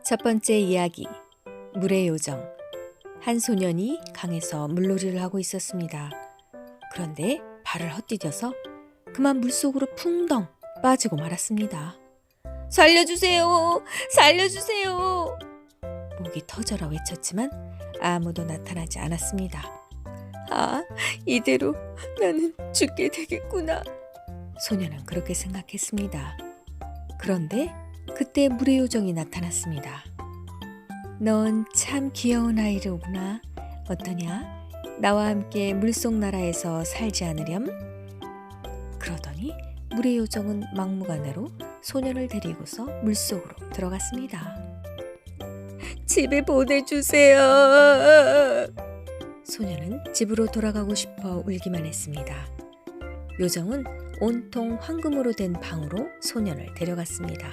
첫 번째 이야기, 물의 요정. 한 소년이 강에서 물놀이를 하고 있었습니다. 그런데 발을 헛디뎌서 그만 물속으로 풍덩 빠지고 말았습니다. 살려주세요! 살려주세요! 목이 터져라 외쳤지만 아무도 나타나지 않았습니다. 아, 이대로 나는 죽게 되겠구나. 소년은 그렇게 생각했습니다. 그런데 그때 물의 요정이 나타났습니다. 넌 참 귀여운 아이로구나. 어떠냐? 나와 함께 물속 나라에서 살지 않으렴? 그러더니 물의 요정은 막무가내로 소년을 데리고서 물속으로 들어갔습니다. 집에 보내주세요. 소년은 집으로 돌아가고 싶어 울기만 했습니다. 요정은 온통 황금으로 된 방으로 소년을 데려갔습니다.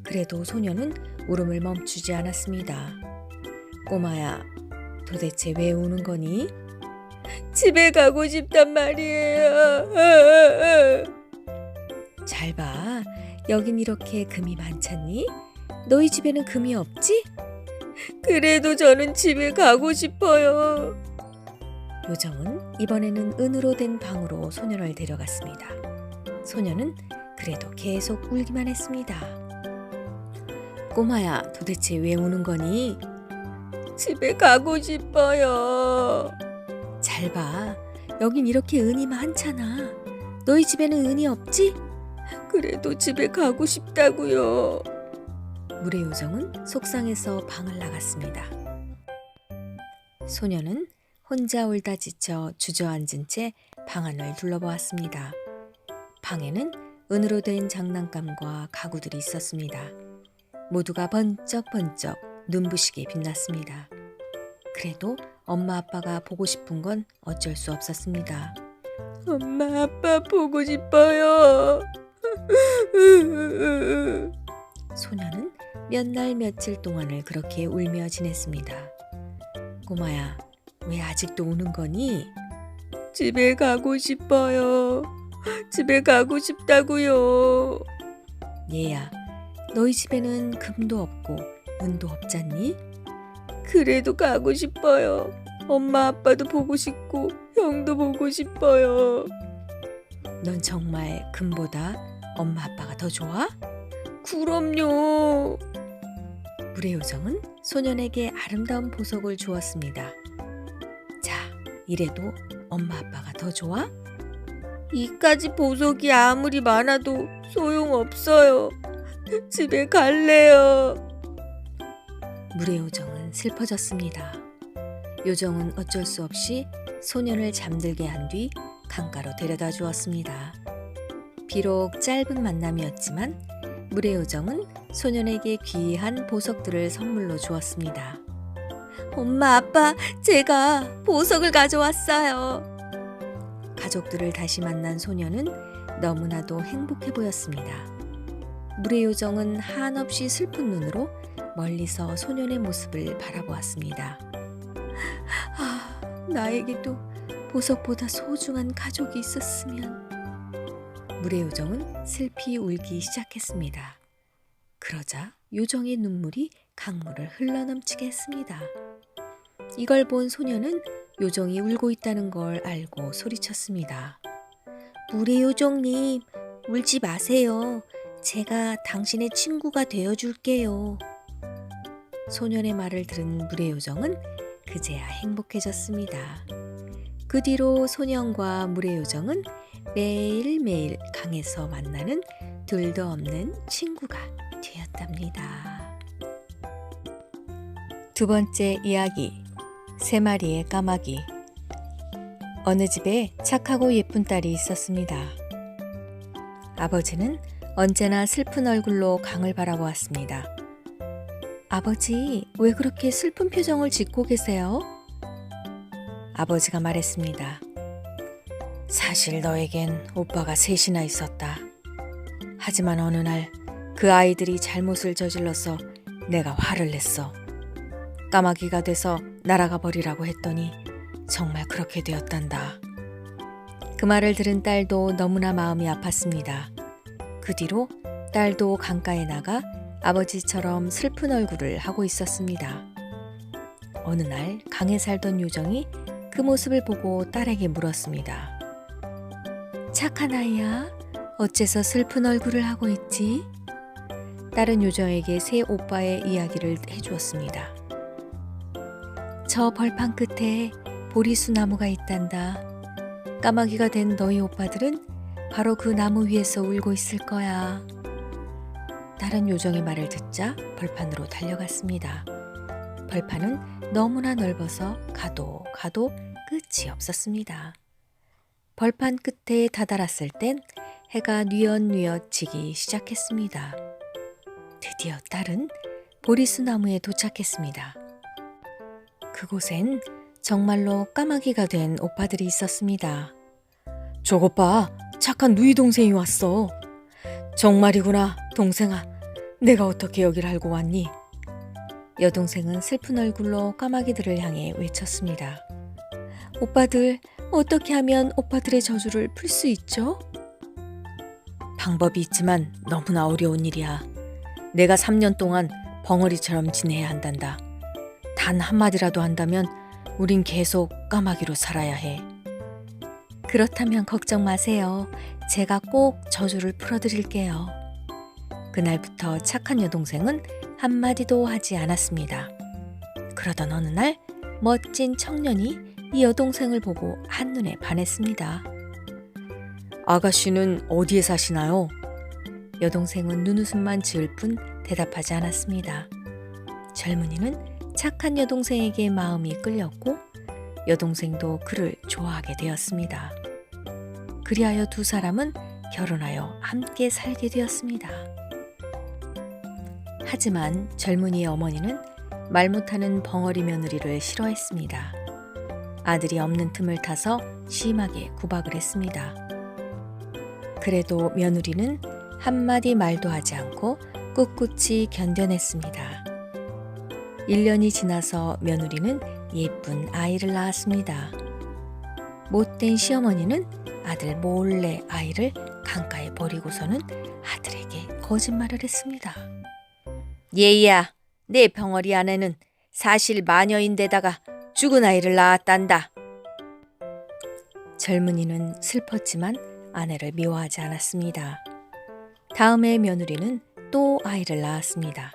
그래도 소년은 울음을 멈추지 않았습니다. 꼬마야, 도대체 왜 우는 거니? 집에 가고 싶단 말이에요. 잘 봐, 여긴 이렇게 금이 많잖니? 너희 집에는 금이 없지? 그래도 저는 집에 가고 싶어요. 요정은 이번에는 은으로 된 방으로 소년을 데려갔습니다. 소년은 그래도 계속 울기만 했습니다. 꼬마야, 도대체 왜 우는 거니? 집에 가고 싶어요. 잘 봐, 여긴 이렇게 은이 많잖아. 너희 집에는 은이 없지? 그래도 집에 가고 싶다고요. 물의 요정은 속상해서 방을 나갔습니다. 소년은 혼자 울다 지쳐 주저앉은 채 방 안을 둘러보았습니다. 방에는 은으로 된 장난감과 가구들이 있었습니다. 모두가 번쩍번쩍 눈부시게 빛났습니다. 그래도 엄마 아빠가 보고 싶은 건 어쩔 수 없었습니다. 엄마 아빠 보고 싶어요. 소년은 몇 날 며칠 동안을 그렇게 울며 지냈습니다. 꼬마야, 왜 아직도 우는 거니? 집에 가고 싶어요. 집에 가고 싶다고요. 얘야, 너희 집에는 금도 없고 은도 없잖니? 그래도 가고 싶어요. 엄마 아빠도 보고 싶고 형도 보고 싶어요. 넌 정말 금보다 엄마 아빠가 더 좋아? 그럼요. 물의 요정은 소년에게 아름다운 보석을 주었습니다. 자, 이래도 엄마 아빠가 더 좋아? 이까지 보석이 아무리 많아도 소용없어요. 집에 갈래요. 물의 요정은 슬퍼졌습니다. 요정은 어쩔 수 없이 소년을 잠들게 한 뒤 강가로 데려다 주었습니다. 비록 짧은 만남이었지만 물의 요정은 소년에게 귀한 보석들을 선물로 주었습니다. 엄마, 아빠, 제가 보석을 가져왔어요. 가족들을 다시 만난 소년은 너무나도 행복해 보였습니다. 물의 요정은 한없이 슬픈 눈으로 멀리서 소년의 모습을 바라보았습니다. 아, 나에게도 보석보다 소중한 가족이 있었으면. 물의 요정은 슬피 울기 시작했습니다. 그러자 요정의 눈물이 강물을 흘러넘치게 했습니다. 이걸 본 소년은 요정이 울고 있다는 걸 알고 소리쳤습니다. 물의 요정님, 울지 마세요. 제가 당신의 친구가 되어줄게요. 소년의 말을 들은 물의 요정은 그제야 행복해졌습니다. 그 뒤로 소년과 물의 요정은 매일매일 강에서 만나는 둘도 없는 친구가 되었답니다. 두 번째 이야기, 세 마리의 까마귀. 어느 집에 착하고 예쁜 딸이 있었습니다. 아버지는 언제나 슬픈 얼굴로 강을 바라보았습니다. 아버지, 왜 그렇게 슬픈 표정을 짓고 계세요? 아버지가 말했습니다. 사실 너에겐 오빠가 셋이나 있었다. 하지만 어느 날 그 아이들이 잘못을 저질러서 내가 화를 냈어. 까마귀가 돼서 날아가 버리라고 했더니 정말 그렇게 되었단다. 그 말을 들은 딸도 너무나 마음이 아팠습니다. 그 뒤로 딸도 강가에 나가 아버지처럼 슬픈 얼굴을 하고 있었습니다. 어느 날 강에 살던 요정이 그 모습을 보고 딸에게 물었습니다. 착한 아이야, 어째서 슬픈 얼굴을 하고 있지? 딸은 요정에게 새 오빠의 이야기를 해주었습니다. 저 벌판 끝에 보리수 나무가 있단다. 까마귀가 된 너희 오빠들은 바로 그 나무 위에서 울고 있을 거야. 딸은 요정의 말을 듣자 벌판으로 달려갔습니다. 벌판은 너무나 넓어서 가도 끝이 없었습니다. 벌판 끝에 다다랐을 땐 해가 뉘엿뉘엿 지기 시작했습니다. 드디어 딸은 보리수 나무에 도착했습니다. 그곳엔 정말로 까마귀가 된 오빠들이 있었습니다. 저것 봐, 착한 누이 동생이 왔어. 정말이구나, 동생아. 내가 어떻게 여길 알고 왔니? 여동생은 슬픈 얼굴로 까마귀들을 향해 외쳤습니다. 오빠들, 어떻게 하면 오빠들의 저주를 풀 수 있죠? 방법이 있지만 너무나 어려운 일이야. 내가 3년 동안 벙어리처럼 지내야 한단다. 단 한마디라도 한다면 우린 계속 까마귀로 살아야 해. 그렇다면 걱정 마세요. 제가 꼭 저주를 풀어드릴게요. 그날부터 착한 여동생은 한마디도 하지 않았습니다. 그러던 어느 날 멋진 청년이 이 여동생을 보고 한눈에 반했습니다. 아가씨는 어디에 사시나요? 여동생은 눈웃음만 지을 뿐 대답하지 않았습니다. 젊은이는 착한 여동생에게 마음이 끌렸고 여동생도 그를 좋아하게 되었습니다. 그리하여 두 사람은 결혼하여 함께 살게 되었습니다. 하지만 젊은이의 어머니는 말 못하는 벙어리 며느리를 싫어했습니다. 아들이 없는 틈을 타서 심하게 구박을 했습니다. 그래도 며느리는 한마디 말도 하지 않고 꿋꿋이 견뎌냈습니다. 1년이 지나서 며느리는 예쁜 아이를 낳았습니다. 못된 시어머니는 아들 몰래 아이를 강가에 버리고서는 아들에게 거짓말을 했습니다. 얘야, 내 벙어리 아내는 사실 마녀인데다가 죽은 아이를 낳았단다. 젊은이는 슬펐지만 아내를 미워하지 않았습니다. 다음에 며느리는 또 아이를 낳았습니다.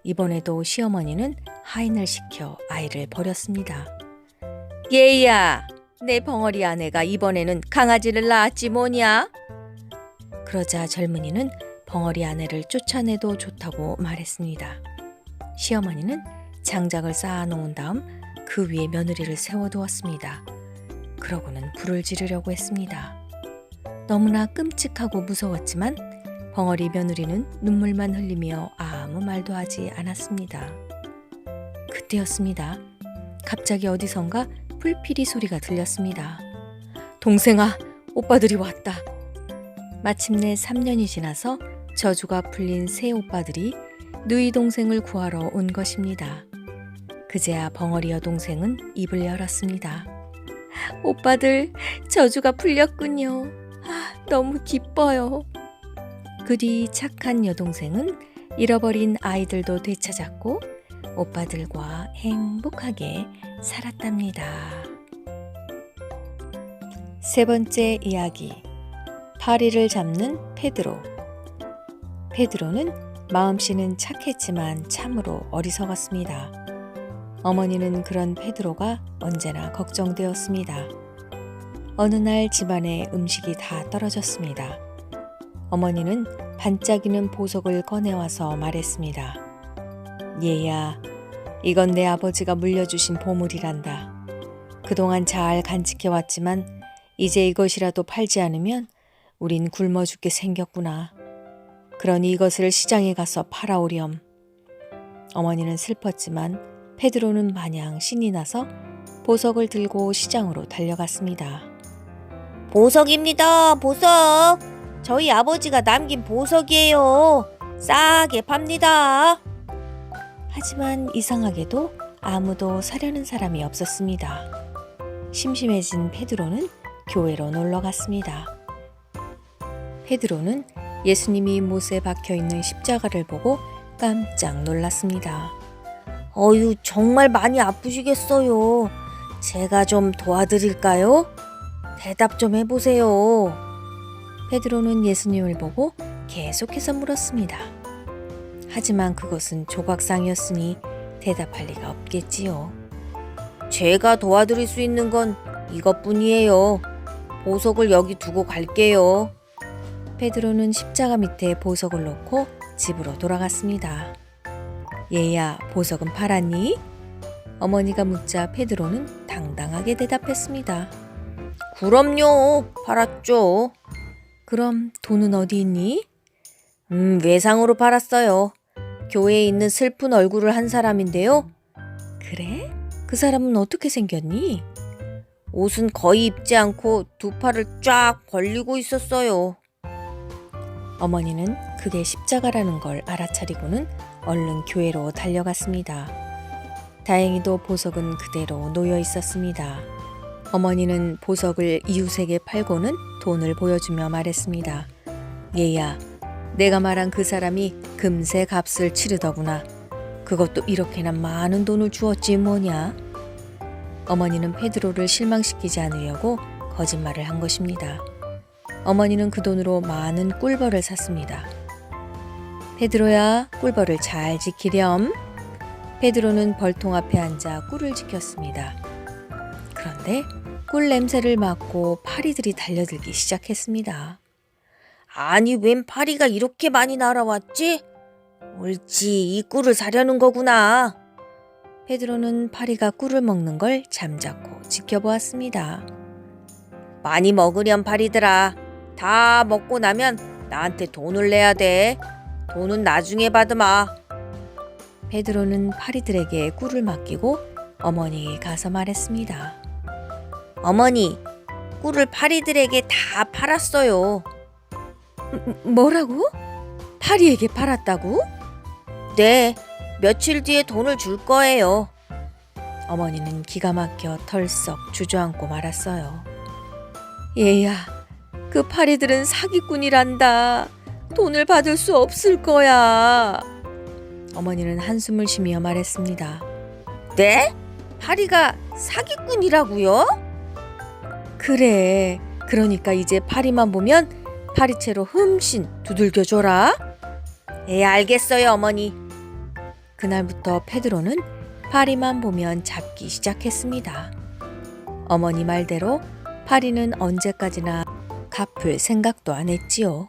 이번에도 시어머니는 하인을 시켜 아이를 버렸습니다. 얘야, 내 벙어리 아내가 이번에는 강아지를 낳았지 뭐냐? 그러자 젊은이는 벙어리 아내를 쫓아내도 좋다고 말했습니다. 시어머니는 장작을 쌓아놓은 다음 그 위에 며느리를 세워두었습니다. 그러고는 불을 지르려고 했습니다. 너무나 끔찍하고 무서웠지만 벙어리 며느리는 눈물만 흘리며 아무 말도 하지 않았습니다. 그때였습니다. 갑자기 어디선가 풀피리 소리가 들렸습니다. 동생아, 오빠들이 왔다. 마침내 3년이 지나서 저주가 풀린 새 오빠들이 누이 동생을 구하러 온 것입니다. 그제야 벙어리 여동생은 입을 열었습니다. 오빠들, 저주가 풀렸군요. 너무 기뻐요. 그 뒤 착한 여동생은 잃어버린 아이들도 되찾았고 오빠들과 행복하게 살았답니다. 세 번째 이야기, 파리를 잡는 페드로. 페드로는 마음씨는 착했지만 참으로 어리석었습니다. 어머니는 그런 페드로가 언제나 걱정되었습니다. 어느 날 집안에 음식이 다 떨어졌습니다. 어머니는 반짝이는 보석을 꺼내와서 말했습니다. 얘야, 이건 내 아버지가 물려주신 보물이란다. 그동안 잘 간직해왔지만 이제 이것이라도 팔지 않으면 우린 굶어 죽게 생겼구나. 그러니 이것을 시장에 가서 팔아오렴. 어머니는 슬펐지만 페드로는 마냥 신이 나서 보석을 들고 시장으로 달려갔습니다. 보석입니다, 보석. 저희 아버지가 남긴 보석이에요. 싸게 팝니다. 하지만 이상하게도 아무도 사려는 사람이 없었습니다. 심심해진 페드로는 교회로 놀러 갔습니다. 페드로는 예수님이 못에 박혀있는 십자가를 보고 깜짝 놀랐습니다. 어휴, 정말 많이 아프시겠어요. 제가 좀 도와드릴까요? 대답 좀 해보세요. 베드로는 예수님을 보고 계속해서 물었습니다. 하지만 그것은 조각상이었으니 대답할 리가 없겠지요. 제가 도와드릴 수 있는 건 이것뿐이에요. 보석을 여기 두고 갈게요. 베드로는 십자가 밑에 보석을 놓고 집으로 돌아갔습니다. 얘야, 보석은 팔았니? 어머니가 묻자 베드로는 당당하게 대답했습니다. 그럼요, 팔았죠. 그럼 돈은 어디 있니? 외상으로 팔았어요. 교회에 있는 슬픈 얼굴을 한 사람인데요. 그래? 그 사람은 어떻게 생겼니? 옷은 거의 입지 않고 두 팔을 쫙 벌리고 있었어요. 어머니는 그게 십자가라는 걸 알아차리고는 얼른 교회로 달려갔습니다. 다행히도 보석은 그대로 놓여 있었습니다. 어머니는 보석을 이웃에게 팔고는 돈을 보여주며 말했습니다. 얘야, 내가 말한 그 사람이 금세 값을 치르더구나. 그것도 이렇게나 많은 돈을 주었지 뭐냐. 어머니는 베드로를 실망시키지 않으려고 거짓말을 한 것입니다. 어머니는 그 돈으로 많은 꿀벌을 샀습니다. 베드로야, 꿀벌을 잘 지키렴. 베드로는 벌통 앞에 앉아 꿀을 지켰습니다. 그런데 꿀 냄새를 맡고 파리들이 달려들기 시작했습니다. 아니, 웬 파리가 이렇게 많이 날아왔지? 옳지, 이 꿀을 사려는 거구나. 베드로는 파리가 꿀을 먹는 걸 잠자코 지켜보았습니다. 많이 먹으렴, 파리들아. 다 먹고 나면 나한테 돈을 내야 돼. 돈은 나중에 받으마. 베드로는 파리들에게 꿀을 맡기고 어머니에 가서 말했습니다. 어머니, 꿀을 파리들에게 다 팔았어요. 뭐라고? 파리에게 팔았다고? 네, 며칠 뒤에 돈을 줄 거예요. 어머니는 기가 막혀 털썩 주저앉고 말았어요. 얘야, 그 파리들은 사기꾼이란다. 돈을 받을 수 없을 거야. 어머니는 한숨을 쉬며 말했습니다. 네? 파리가 사기꾼이라고요? 그래, 그러니까 이제 파리만 보면 파리채로 흠씬 두들겨줘라. 예, 알겠어요, 어머니. 그날부터 베드로는 파리만 보면 잡기 시작했습니다. 어머니 말대로 파리는 언제까지나 갚을 생각도 안 했지요.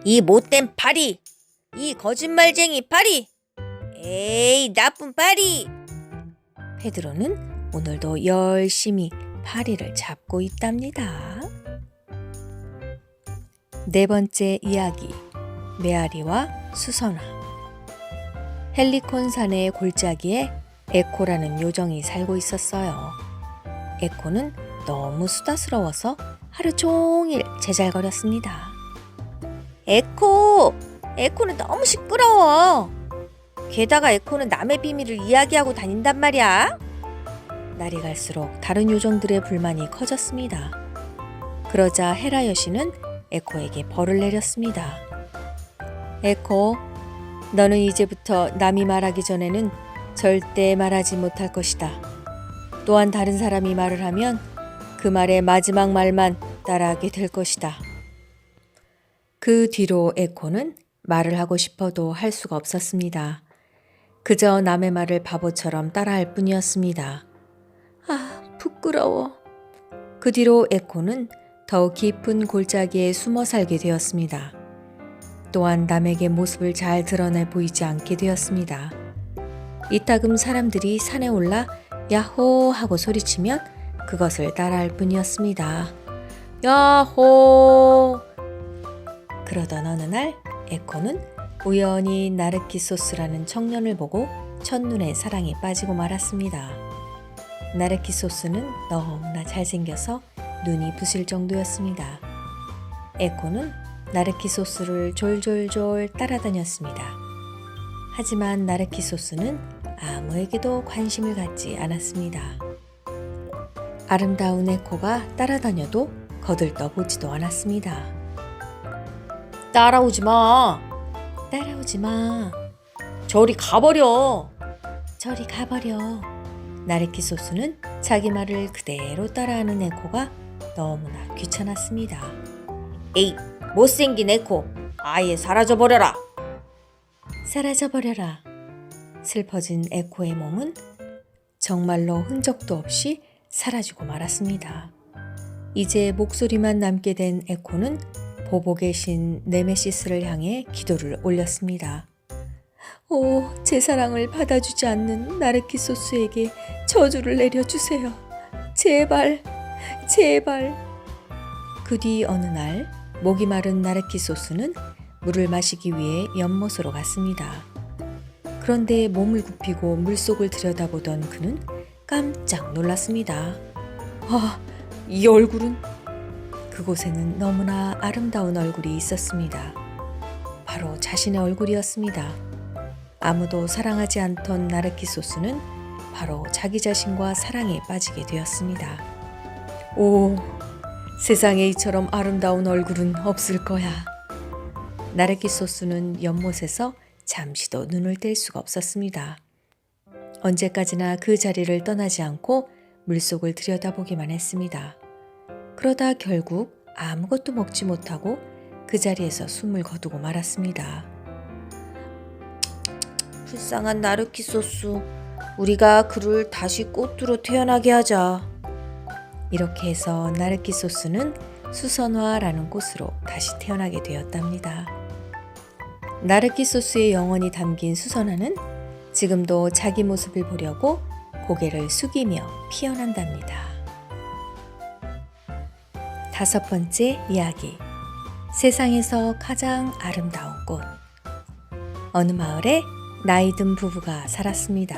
이 못된 파리! 이 거짓말쟁이 파리! 에이, 나쁜 파리! 베드로는 오늘도 열심히 파리를 잡고 있답니다. 네 번째 이야기, 메아리와 수선화. 헬리콘 산의 골짜기에 에코라는 요정이 살고 있었어요. 에코는 너무 수다스러워서 하루 종일 제잘거렸습니다. 에코는 너무 시끄러워. 게다가 에코는 남의 비밀을 이야기하고 다닌단 말이야. 날이 갈수록 다른 요정들의 불만이 커졌습니다. 그러자 헤라 여신은 에코에게 벌을 내렸습니다. 에코, 너는 이제부터 남이 말하기 전에는 절대 말하지 못할 것이다. 또한 다른 사람이 말을 하면 그 말의 마지막 말만 따라하게 될 것이다. 그 뒤로 에코는 말을 하고 싶어도 할 수가 없었습니다. 그저 남의 말을 바보처럼 따라할 뿐이었습니다. 아, 부끄러워. 그 뒤로 에코는 더욱 깊은 골짜기에 숨어 살게 되었습니다. 또한 남에게 모습을 잘 드러내 보이지 않게 되었습니다. 이따금 사람들이 산에 올라 야호 하고 소리치면 그것을 따라할 뿐이었습니다. 야호! 그러던 어느 날 에코는 우연히 나르키소스라는 청년을 보고 첫눈에 사랑에 빠지고 말았습니다. 나르키소스는 너무나 잘생겨서 눈이 부실 정도였습니다. 에코는 나르키소스를 졸졸졸 따라다녔습니다. 하지만 나르키소스는 아무에게도 관심을 갖지 않았습니다. 아름다운 에코가 따라다녀도 거들떠보지도 않았습니다. 따라오지 마. 따라오지 마. 저리 가버려. 저리 가버려. 나르키 소스는 자기 말을 그대로 따라하는 에코가 너무나 귀찮았습니다. 에이, 못생긴 에코. 아예 사라져버려라. 사라져버려라. 슬퍼진 에코의 몸은 정말로 흔적도 없이 사라지고 말았습니다. 이제 목소리만 남게 된 에코는 보복의 신 네메시스를 향해 기도를 올렸습니다. 오, 제 사랑을 받아주지 않는 나르키 소스에게 저주를 내려주세요. 제발, 제발. 그 뒤 어느 날 목이 마른 나르키 소스는 물을 마시기 위해 연못으로 갔습니다. 그런데 몸을 굽히고 물속을 들여다보던 그는 깜짝 놀랐습니다. 아, 이 얼굴은? 그곳에는 너무나 아름다운 얼굴이 있었습니다. 바로 자신의 얼굴이었습니다. 아무도 사랑하지 않던 나르키 소스는 바로 자기 자신과 사랑에 빠지게 되었습니다. 오, 세상에 이처럼 아름다운 얼굴은 없을 거야. 나르키 소스는 연못에서 잠시도 눈을 뗄 수가 없었습니다. 언제까지나 그 자리를 떠나지 않고 물속을 들여다보기만 했습니다. 그러다 결국 아무것도 먹지 못하고 그 자리에서 숨을 거두고 말았습니다. 불쌍한 나르키 소스. 우리가 그를 다시 꽃으로 태어나게 하자. 이렇게 해서 나르키 소스는 수선화라는 꽃으로 다시 태어나게 되었답니다. 나르키 소스의 영혼이 담긴 수선화는 지금도 자기 모습을 보려고 고개를 숙이며 피어난답니다. 5번째 이야기. 세상에서 가장 아름다운 꽃. 어느 마을에 나이 든 부부가 살았습니다.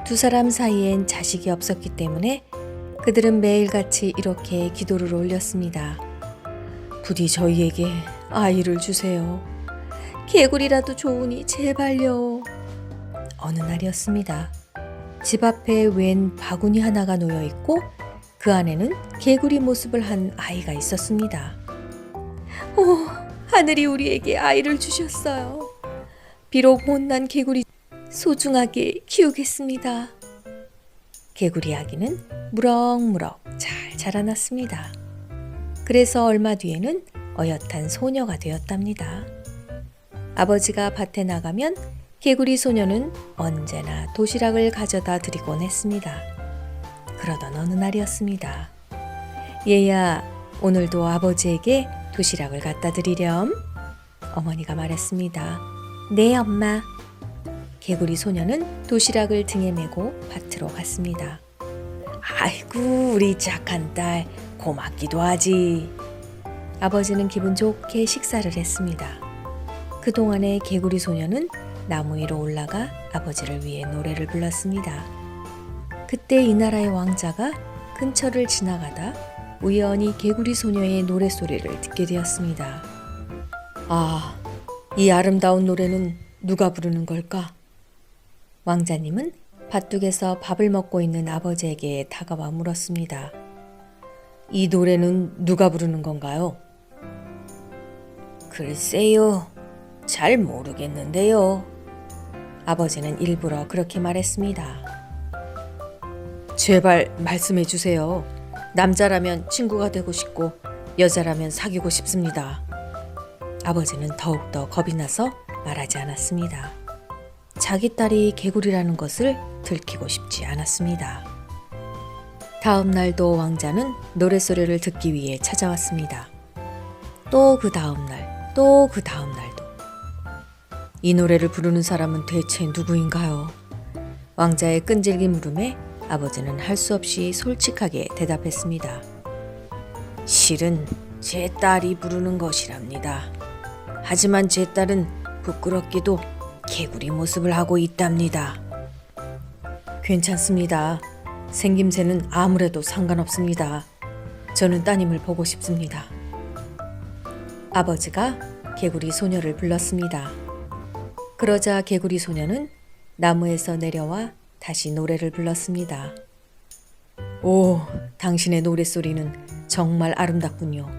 두 사람 사이엔 자식이 없었기 때문에 그들은 매일같이 이렇게 기도를 올렸습니다. 부디 저희에게 아이를 주세요. 개구리라도 좋으니 제발요. 어느 날이었습니다. 집 앞에 웬 바구니 하나가 놓여 있고 그 안에는 개구리 모습을 한 아이가 있었습니다. 오, 하늘이 우리에게 아이를 주셨어요. 비록 못난 개구리 소중하게 키우겠습니다. 개구리 아기는 무럭무럭 잘 자라났습니다. 그래서 얼마 뒤에는 어엿한 소녀가 되었답니다. 아버지가 밭에 나가면 개구리 소녀는 언제나 도시락을 가져다 드리곤 했습니다. 그러던 어느 날이었습니다. 얘야, 오늘도 아버지에게 도시락을 갖다 드리렴. 어머니가 말했습니다. 네, 엄마. 개구리 소녀는 도시락을 등에 메고 밭으로 갔습니다. 아이고, 우리 착한 딸. 고맙기도 하지. 아버지는 기분 좋게 식사를 했습니다. 그동안에 개구리 소녀는 나무 위로 올라가 아버지를 위해 노래를 불렀습니다. 그때 이 나라의 왕자가 근처를 지나가다 우연히 개구리 소녀의 노랫소리를 듣게 되었습니다. 아, 이 아름다운 노래는 누가 부르는 걸까? 왕자님은 밭둑에서 밥을 먹고 있는 아버지에게 다가와 물었습니다. 이 노래는 누가 부르는 건가요? 글쎄요, 잘 모르겠는데요. 아버지는 일부러 그렇게 말했습니다. 제발 말씀해 주세요. 남자라면 친구가 되고 싶고 여자라면 사귀고 싶습니다. 아버지는 더욱더 겁이 나서 말하지 않았습니다. 자기 딸이 개구리라는 것을 들키고 싶지 않았습니다. 다음 날도 왕자는 노랫소리를 듣기 위해 찾아왔습니다. 또 그 다음 날, 또 그 다음 날도. 이 노래를 부르는 사람은 대체 누구인가요? 왕자의 끈질긴 물음에 아버지는 할 수 없이 솔직하게 대답했습니다. 실은 제 딸이 부르는 것이랍니다. 하지만 제 딸은 부끄럽게도 개구리 모습을 하고 있답니다. 괜찮습니다. 생김새는 아무래도 상관없습니다. 저는 따님을 보고 싶습니다. 아버지가 개구리 소녀를 불렀습니다. 그러자 개구리 소녀는 나무에서 내려와 다시 노래를 불렀습니다. 오, 당신의 노랫소리는 정말 아름답군요.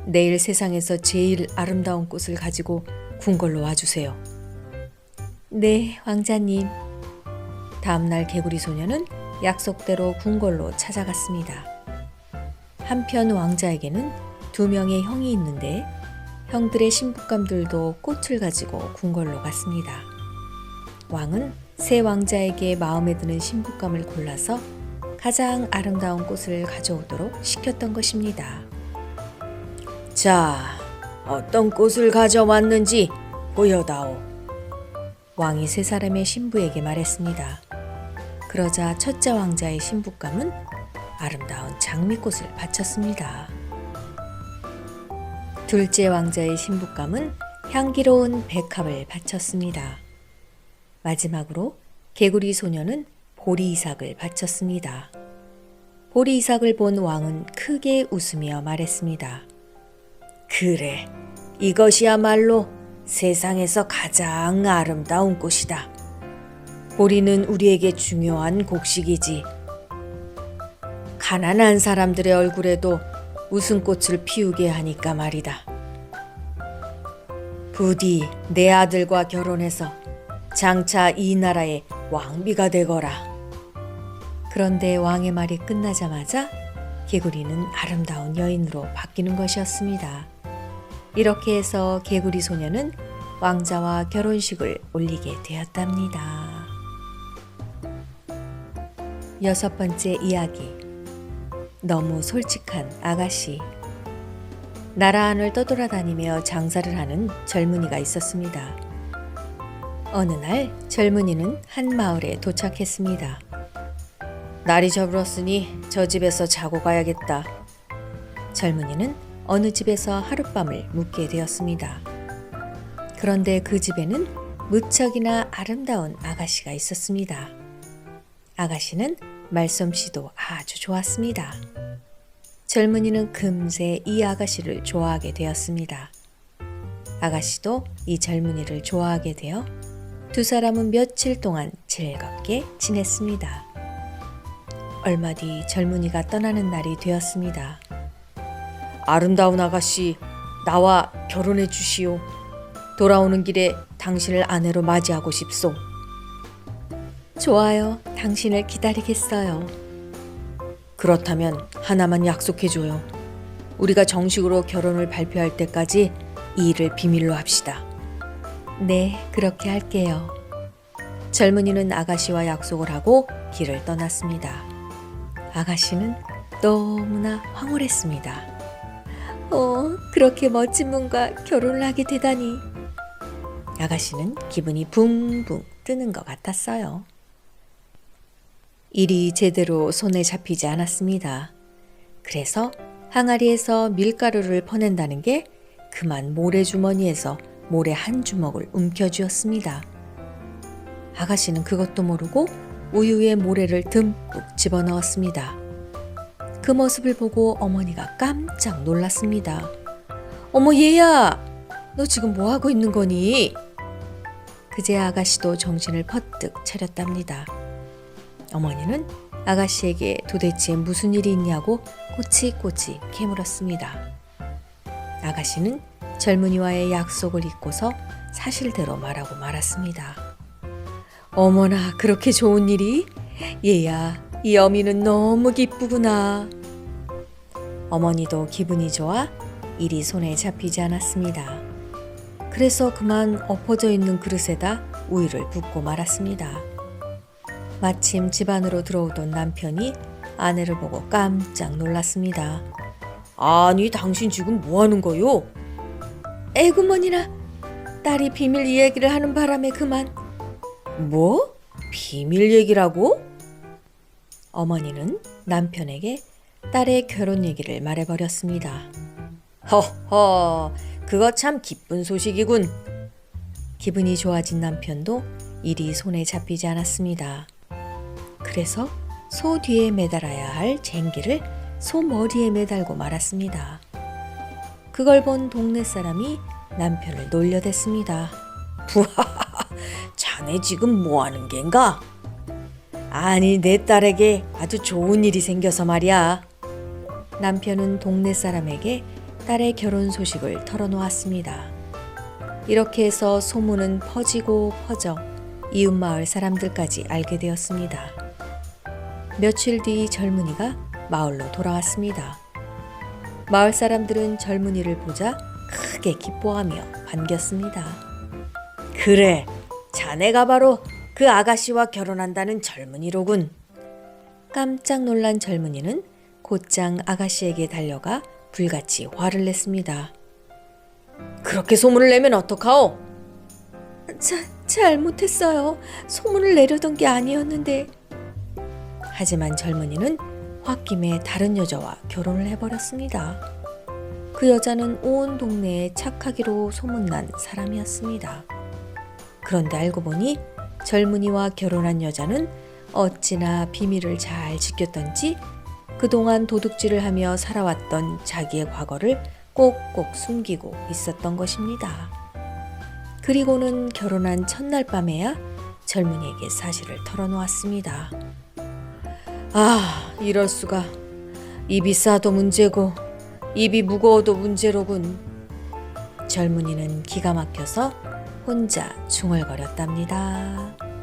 내일 세상에서 제일 아름다운 꽃을 가지고 궁궐로 와주세요. 네, 왕자님. 다음날 개구리 소녀는 약속대로 궁궐로 찾아갔습니다. 한편 왕자에게는 2명의 형이 있는데 형들의 신부감들도 꽃을 가지고 궁궐로 갔습니다. 왕은 새 왕자에게 마음에 드는 신부감을 골라서 가장 아름다운 꽃을 가져오도록 시켰던 것입니다. 자, 어떤 꽃을 가져왔는지 보여다오. 왕이 3사람의 신부에게 말했습니다. 그러자 첫째 왕자의 신부감은 아름다운 장미꽃을 바쳤습니다. 둘째 왕자의 신부감은 향기로운 백합을 바쳤습니다. 마지막으로 개구리 소녀는 보리이삭을 바쳤습니다. 보리이삭을 본 왕은 크게 웃으며 말했습니다. 그래, 이것이야말로 세상에서 가장 아름다운 꽃이다. 보리는 우리에게 중요한 곡식이지. 가난한 사람들의 얼굴에도 웃음꽃을 피우게 하니까 말이다. 부디 내 아들과 결혼해서 장차 이 나라의 왕비가 되거라. 그런데 왕의 말이 끝나자마자 개구리는 아름다운 여인으로 바뀌는 것이었습니다. 이렇게 해서 개구리 소녀는 왕자와 결혼식을 올리게 되었답니다. 6번째 이야기. 너무 솔직한 아가씨. 나라 안을 떠돌아다니며 장사를 하는 젊은이가 있었습니다. 어느 날 젊은이는 한 마을에 도착했습니다. 날이 저물었으니 저 집에서 자고 가야겠다. 젊은이는 어느 집에서 하룻밤을 묵게 되었습니다. 그런데 그 집에는 무척이나 아름다운 아가씨가 있었습니다. 아가씨는 말솜씨도 아주 좋았습니다. 젊은이는 금세 이 아가씨를 좋아하게 되었습니다. 아가씨도 이 젊은이를 좋아하게 되어 2사람은 며칠 동안 즐겁게 지냈습니다. 얼마 뒤 젊은이가 떠나는 날이 되었습니다. 아름다운 아가씨, 나와 결혼해 주시오. 돌아오는 길에 당신을 아내로 맞이하고 싶소. 좋아요. 당신을 기다리겠어요. 그렇다면 하나만 약속해줘요. 우리가 정식으로 결혼을 발표할 때까지 이 일을 비밀로 합시다. 네, 그렇게 할게요. 젊은이는 아가씨와 약속을 하고 길을 떠났습니다. 아가씨는 너무나 황홀했습니다. 그렇게 멋진 분과 결혼을 하게 되다니. 아가씨는 기분이 붕붕 뜨는 것 같았어요. 일이 제대로 손에 잡히지 않았습니다. 그래서 항아리에서 밀가루를 퍼낸다는 게 그만 모래주머니에서 모래 한 주먹을 움켜쥐었습니다. 아가씨는 그것도 모르고 우유에 모래를 듬뿍 집어넣었습니다. 그 모습을 보고 어머니가 깜짝 놀랐습니다. 어머 얘야, 너 지금 뭐 하고 있는 거니? 그제 아가씨도 정신을 퍼뜩 차렸답니다. 어머니는 아가씨에게 도대체 무슨 일이 있냐고 꼬치꼬치 캐물었습니다. 아가씨는 젊은이와의 약속을 잊고서 사실대로 말하고 말았습니다. 어머나, 그렇게 좋은 일이? 얘야, 이 어미는 너무 기쁘구나. 어머니도 기분이 좋아 일이 손에 잡히지 않았습니다. 그래서 그만 엎어져 있는 그릇에다 우유를 붓고 말았습니다. 마침 집 안으로 들어오던 남편이 아내를 보고 깜짝 놀랐습니다. 아니, 당신 지금 뭐 하는 거요? 에구머니나, 딸이 비밀 이야기를 하는 바람에 그만. 뭐? 비밀 얘기라고? 어머니는 남편에게 딸의 결혼 얘기를 말해버렸습니다. 허허, 그거 참 기쁜 소식이군. 기분이 좋아진 남편도 일이 손에 잡히지 않았습니다. 그래서 소 뒤에 매달아야 할 쟁기를 소 머리에 매달고 말았습니다. 그걸 본 동네 사람이 남편을 놀려댔습니다. 부하하하, 자네 지금 뭐 하는 겐가? 아니, 내 딸에게 아주 좋은 일이 생겨서 말이야. 남편은 동네 사람에게 딸의 결혼 소식을 털어놓았습니다. 이렇게 해서 소문은 퍼지고 퍼져 이웃마을 사람들까지 알게 되었습니다. 며칠 뒤 젊은이가 마을로 돌아왔습니다. 마을 사람들은 젊은이를 보자 크게 기뻐하며 반겼습니다. 그래, 자네가 바로 그 아가씨와 결혼한다는 젊은이로군. 깜짝 놀란 젊은이는 곧장 아가씨에게 달려가 불같이 화를 냈습니다. 그렇게 소문을 내면 어떡하오? 잘못했어요. 소문을 내려던 게 아니었는데. 하지만 젊은이는 홧김에 다른 여자와 결혼을 해버렸습니다. 그 여자는 온 동네에 착하기로 소문난 사람이었습니다. 그런데 알고 보니 젊은이와 결혼한 여자는 어찌나 비밀을 잘 지켰던지 그동안 도둑질을 하며 살아왔던 자기의 과거를 꼭꼭 숨기고 있었던 것입니다. 그리고는 결혼한 첫날 밤에야 젊은이에게 사실을 털어놓았습니다. 아, 이럴 수가. 입이 싸도 문제고 입이 무거워도 문제로군. 젊은이는 기가 막혀서 혼자 중얼거렸답니다.